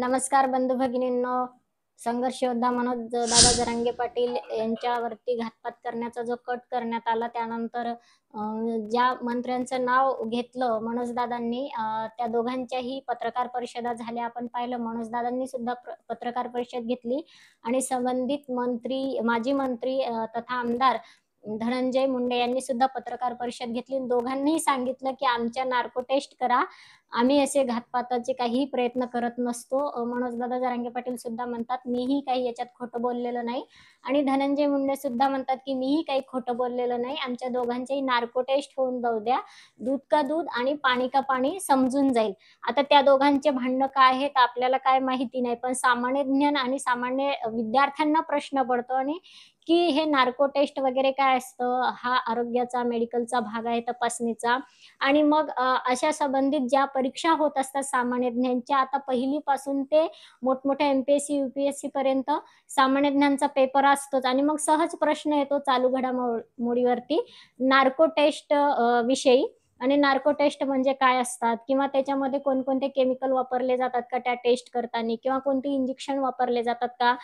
नमस्कार बंधू भगिनींनो. संघर्ष योद्धा मनोज दादा जरांगे पाटील यांच्यावरती घातपात करण्याचा जो कट करण्यात आला त्यानंतर ज्या मंत्र्यांचं नाव घेतलं मनोज दादांनी, त्या दोघांच्याही पत्रकार परिषदा झाल्या. आपण पाहिलं मनोज दादांनी सुद्धा पत्रकार परिषद घेतली आणि संबंधित मंत्री, माजी मंत्री तथा आमदार धनंजय मुंडे यांनी सुद्धा पत्रकार परिषद घेतली. दोघांनीही सांगितलं की आमच्या नार्को टेस्ट करा, आम्ही असे घातपाताचे काहीही प्रयत्न करत नसतो. मनोज दादा जरांगे पाटील सुद्धा म्हणतात मीही काही याच्यात खोटं बोललेलं नाही आणि धनंजय मुंडे सुद्धा म्हणतात की मीही काही खोटं बोललेलं नाही. आमच्या दोघांचेही नार्को टेस्ट होऊन जाऊ द्या, दूध का दूध आणि पाणी का पाणी समजून जाईल. आता त्या दोघांचे भांडणं काय आहेत आपल्याला काय माहिती नाही, पण सामान्य ज्ञान आणि सामान्य विद्यार्थ्यांना प्रश्न पडतो आणि की हे नार्को टेस्ट वगैरे काय असतं, हा आरोग्याचा मेडिकलचा भाग आहे तपासणीचा. आणि मग अशा संबंधित ज्या परीक्षा होत असतात सामान्य ज्ञानच्या, आता पहिलीपासून ते मोठमोठ्या एमपीएससी यूपीएससी पर्यंत सामान्य ज्ञानचा पेपर असतोच आणि मग सहज प्रश्न येतो चालू घडामोडीवरती नार्को टेस्ट विषयी. आणि नार्को टेस्ट म्हणजे काय असतात किंवा त्याच्यामध्ये कोणकोणते केमिकल वापरले जातात का त्या टेस्ट करताना, किंवा कोणते इंजेक्शन वापरले जातात का,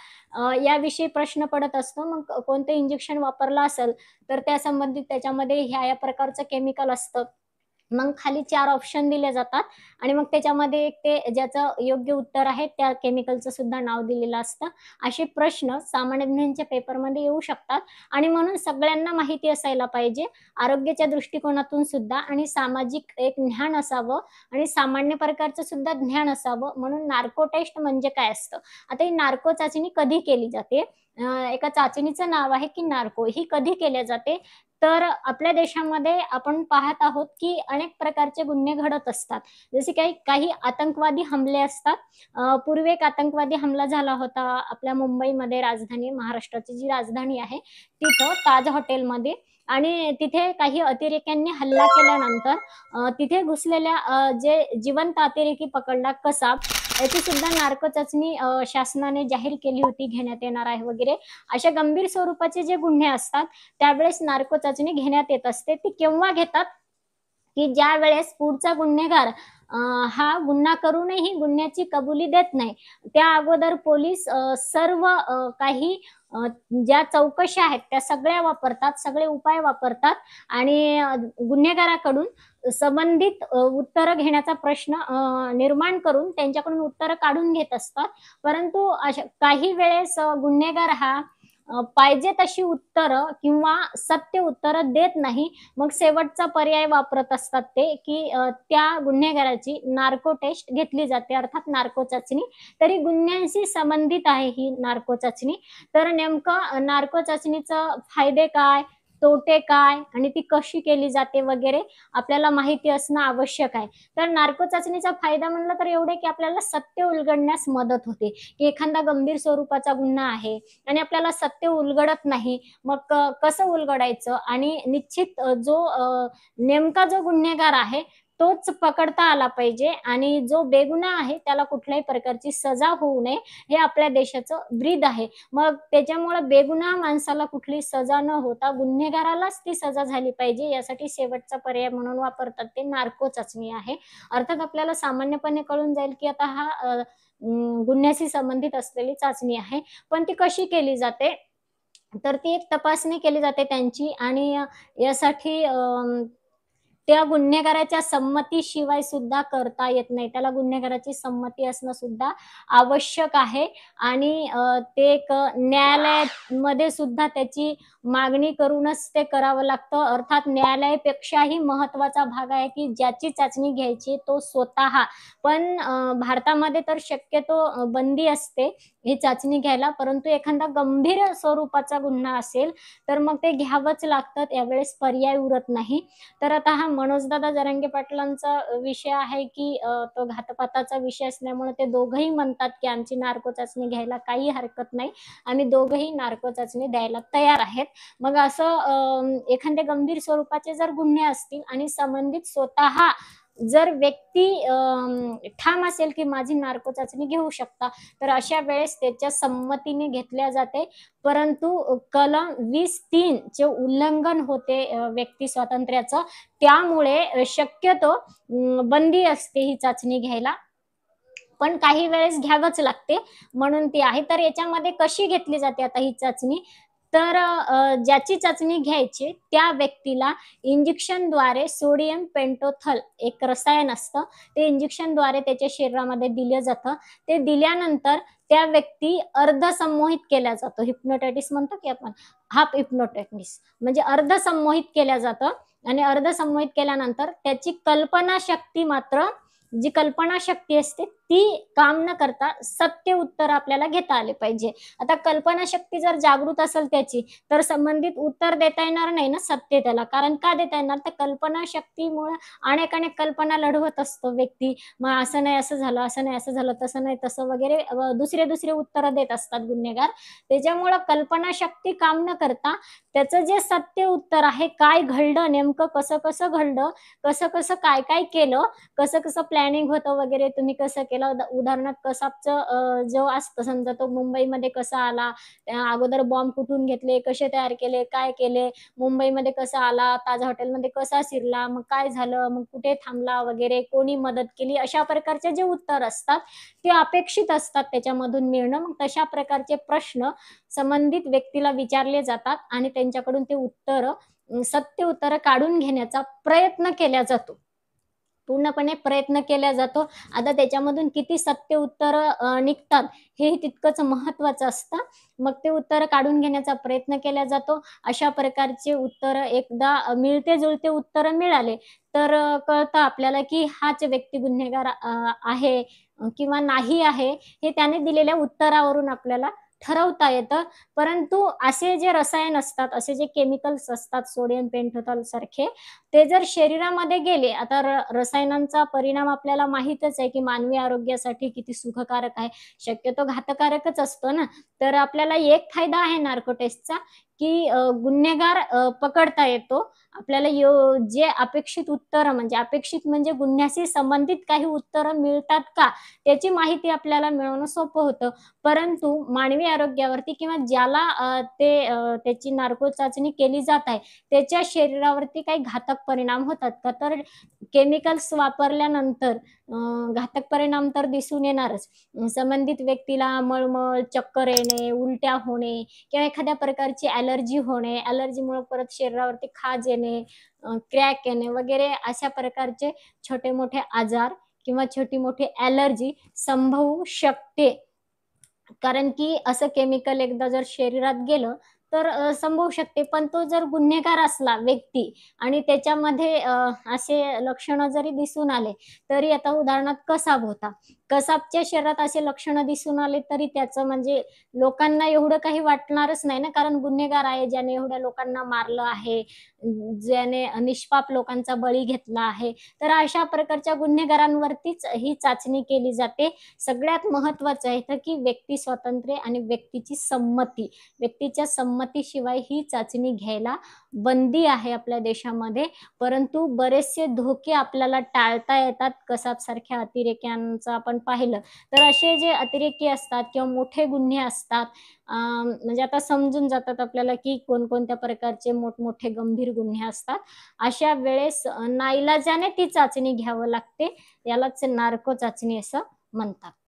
याविषयी प्रश्न पडत असतो. मग कोणते इंजेक्शन वापरलं असेल तर त्या संबंधित त्याच्यामध्ये ह्या प्रकारचं केमिकल असतं. मग खाली 4 ऑप्शन दिले जातात आणि मग त्याच्यामध्ये एक ते ज्याचं योग्य उत्तर आहे त्या केमिकलचं सुद्धा नाव दिलेलं असतं. असे प्रश्न सामान्य ज्ञानच्या पेपरमध्ये येऊ शकतात आणि म्हणून सगळ्यांना माहिती असायला पाहिजे आरोग्याच्या दृष्टिकोनातून सुद्धा, आणि सामाजिक एक ज्ञान असावं आणि सामान्य प्रकारचं सुद्धा ज्ञान असावं. म्हणून नार्को टेस्ट म्हणजे काय असतं. आता ही नार्को चाचणी कधी केली जाते, एका चाचणीचं नाव आहे की नार्को. ही कधी केल्या जाते तर आपल्या देशामध्ये आपण पाहत आहोत की अनेक प्रकारचे गुन्हे घडत असतात. जसे काही काही आतंकवादी हमले असतात. पूर्वी एक आतंकवादी हमला झाला होता आपल्या मुंबईमध्ये, राजधानी महाराष्ट्राची जी राजधानी आहे तिथं ताज हॉटेलमध्ये. आणि तिथे काही अतिरेक्यांनी हल्ला केल्यानंतर तिथे घुसलेल्या जे जिवंत अतिरेकी पकडला कसाब, याची सुद्धा नार्को चाचणी शासनाने जाहीर केली होती, घेण्यात येणार आहे वगैरे. अशा गंभीर स्वरूपाचे जे गुन्हे असतात त्यावेळेस नार्को चाचणी घेण्यात येत असते. ती केव्हा घेतात की ज्या वेळेस पुढचा गुन्हेगार हा गुन्हा करूनही गुन्ह्याची कबुली देत नाही. त्या अगोदर पोलीस सर्व काही ज्या चौकशा आहेत त्या सगळ्या वापरतात, सगळे उपाय वापरतात आणि गुन्हेगाराकडून संबंधित उत्तरं घेण्याचा प्रश्न निर्माण करून त्यांच्याकडून उत्तरं काढून घेत असतात. परंतु अशा काही वेळेस गुन्हेगार हा पाहिजे तशी उत्तरं किंवा सत्य उत्तरं देत नाही. मग शेवटचा पर्याय वापरत असतात ते की त्या गुन्हेगाराची नार्को टेस्ट घेतली जाते, अर्थात नार्को चाचणी. तरी गुन्ह्यांशी संबंधित आहे ही नार्को चाचणी. तर नेमकं नार्को चाचणीचं फायदे काय, तोटे काय आणि ती कशी केली जाते वगैरे आपल्याला माहिती असणं आवश्यक आहे. तर नार्को चाचणीचा फायदा म्हणलं तर एवढे की आपल्याला सत्य उलगडण्यास मदत होते, की एखादा गंभीर स्वरूपाचा गुन्हा आहे आणि आपल्याला सत्य उलगडत नाही. मग कसं उलगडायचं आणि निश्चित जो नेमका जो गुन्हेगार आहे तोच पकडता आला पाहिजे आणि जो बेगुन्हा आहे त्याला कुठल्याही प्रकारची सजा होऊ नये, हे आपल्या देशाचं ब्रीद आहे. मग त्याच्यामुळे बेगुन्हा माणसाला कुठली सजा न होता गुन्हेगारालाच ती सजा झाली पाहिजे, यासाठी शेवटचा पर्याय म्हणून वापरतात ते नार्को चाचणी आहे. अर्थात आपल्याला सामान्यपणे कळून जाईल की आता हा गुन्ह्याशी संबंधित असलेली चाचणी आहे. पण ती कशी केली जाते तर ती एक तपासणी केली जाते त्यांची आणि यासाठी त्या गुन्हेगाराच्या संमतीशिवाय सुद्धा करता येत नाही. त्याला गुन्हेगाराची संमती असणं सुद्धा आवश्यक आहे आणि ते एक न्यायालयामध्ये सुद्धा त्याची मागणी करूनच ते करावं लागतं. अर्थात न्यायालयापेक्षाही महत्त्वाचा भाग आहे की ज्याची चाचणी घ्यायची तो स्वतः. पण भारतामध्ये तर शक्यतो बंदी असते ही चाचणी घ्यायला. परंतु एखादा गंभीर स्वरूपाचा गुन्हा असेल तर मग ते घ्यावंच लागतं. त्यावेळेस पर्याय उरत नाही. तर आता हा मनोजदादा जरांगे पाटलांचा विषय आहे की तो घातपाताचा विषय असल्यामुळे ते दोघंही म्हणतात की आमची नार्को चाचणी घ्यायला काही हरकत नाही. आम्ही दोघंही नार्को चाचणी द्यायला तयार आहेत. मग असं एखादे गंभीर स्वरूपाचे जर गुन्हे असतील आणि संबंधित स्वतः जर व्यक्ती ठाम असेल की माझी नार्को चाचणी घेऊ शकता, तर अशा वेळेस त्याच्या संमतीने घेतल्या जाते. परंतु कलम 20(3) चे उल्लंघन होते व्यक्ती स्वातंत्र्याचं. त्यामुळे शक्यतो बंदी असते ही चाचणी घ्यायला. पण काही वेळेस घ्यावंच लागते, म्हणून ती आहे. तर याच्यामध्ये कशी घेतली जाते आता ही चाचणी? तर ज्याची चाचणी घ्यायची त्या व्यक्तीला इंजेक्शनद्वारे सोडियम पेंटोथल एक रसायन असतं, ते इंजेक्शनद्वारे त्याच्या शरीरामध्ये दिलं जातं. ते दिल्यानंतर त्या व्यक्ती अर्धसंमोहित केला जातो. हिप्नोटायटिस म्हणतो की आपण, हाफ हिप्नोटायटिस म्हणजे अर्धसंमोहित केलं जातं आणि अर्धसंमोहित केल्यानंतर त्याची कल्पनाशक्ती मात्र, जी कल्पनाशक्ती असते ती काम न करता सत्य उत्तर आपल्याला घेता आले पाहिजे. आता कल्पनाशक्ती जर जागृत असेल त्याची, तर संबंधित उत्तर देता येणार नाही ना सत्य त्याला. कारण का देता येणार? तर कल्पनाशक्तीमुळे अनेक कल्पना लढवत असतो व्यक्ती. मग असं नाही असं झालं, असं नाही असं झालं, तसं नाही तसं वगैरे दुसरे उत्तरं देत असतात गुन्हेगार. त्याच्यामुळं कल्पनाशक्ती काम न करता त्याचं जे सत्य उत्तर आहे, काय घडलं नेमकं, कसं-कसं घडलं, कसं-कसं, काय-काय केलं, कसं-कसं प्लॅनिंग होतं वगैरे, तुम्ही कसं केलं. उदाहरणार्थ कसाबचं जो असतं समजा तो मुंबईमध्ये कसा आला, अगोदर बॉम्ब कुठून घेतले, कसे तयार केले, काय केले, मुंबईमध्ये कसा आला, ताज हॉटेलमध्ये कसा शिरला, मग काय झालं, मग कुठे थांबला वगैरे, कोणी मदत केली, अशा प्रकारचे जे उत्तर असतात, ते अपेक्षित असतात त्याच्यामधून मिळणं. मग तशा प्रकारचे प्रश्न संबंधित व्यक्तीला विचारले जातात आणि त्यांच्याकडून ते सत्य उत्तरं काढून घेण्याचा प्रयत्न केला जातो. पूर्णपणे प्रयत्न केला जातो. आता त्याच्यामधून किती सत्य उत्तरं निघतात हेही तितकंच महत्त्वाचं असतं. मग ते उत्तरं काढून घेण्याचा प्रयत्न केला जातो. अशा प्रकारचे उत्तरं एकदा मिळते-जुळते उत्तरं मिळाले, तर कळतं आपल्याला की हाच व्यक्ती गुन्हेगार आहे किंवा नाही आहे, हे त्याने दिलेल्या उत्तरावरून आपल्याला ठरवता येतं. परंतु असे जे रसायन असतात, असे जे केमिकल्स असतात सोडियम पेंटोथॉल सारखे, ते जर शरीरामध्ये गेले, आता रसायनांचा परिणाम आपल्याला माहीतच आहे, की मानवी आरोग्यासाठी किती सुखकारक आहे. शक्यतो घातकारकच असतो ना. तर आपल्याला एक फायदा आहे नार्को टेस्टचा, की गुन्हेगार पकडता येतो. आपल्याला जे अपेक्षित उत्तरं म्हणजे अपेक्षित म्हणजे गुन्ह्याशी संबंधित काही उत्तरं मिळतात का, त्याची माहिती आपल्याला मिळवणं सोपं होतं. परंतु मानवी आरोग्यावरती किंवा ज्याला त्याची नार्को चाचणी केली जात आहे, त्याच्या शरीरावरती काही घातक परिणाम होतात का? तर केमिकल्स वापरल्यानंतर घातक परिणाम तर दिसून येणारच. संबंधित व्यक्तीला मळमळ, चक्कर येणे, उलट्या होणे किंवा एखाद्या प्रकारची ॲलर्जी होणे, ॲलर्जीमुळे परत शरीरावरती खाज येणे, क्रॅक येणे वगैरे अशा प्रकारचे छोटे-मोठे आजार किंवा छोटी-मोठी ॲलर्जी संभवू शकते. कारण की असं केमिकल एकदा जर शरीरात गेलं, तर संभवू शकते. पण तो जर गुन्हेगार असला व्यक्ती आणि त्याच्यामध्ये असे लक्षणं जरी दिसून आले, तरी आता उदाहरणार्थ कसाब होता. कसाबच्या शरीरात असे लक्षणं दिसून आले, तरी त्याचं म्हणजे लोकांना एवढं काही वाटणारच नाही ना, कारण गुन्हेगार आहे, ज्याने एवढ्या लोकांना मारलं आहे, ज्याने निष्पाप लोकांचा बळी घेतला आहे. तर अशा प्रकारच्या गुन्हेगारांवरतीच ही चाचणी केली जाते. सगळ्यात महत्त्वाचं आहे तर की व्यक्ती स्वातंत्र्य आणि व्यक्तीची संमती. व्यक्तीच्या संमतीशिवाय ही चाचणी घ्यायला बंदी आहे आपल्या देशामध्ये. परंतु बरेचसे धोके आपल्याला टाळता येतात. कसाबसारख्या अतिरेक्यांचं आपण पाहिलं, तर असे जे अतिरेकी असतात किंवा मोठे गुन्हे असतात, म्हणजे आता समजून जातात आपल्याला की कोणकोणत्या प्रकारचे मोठमोठे गंभीर गुन्हे असतात. अशा वेळेस नाईलाजाने ती चाचणी घ्यावं लागते. यालाच नार्को चाचणी असं म्हणतात.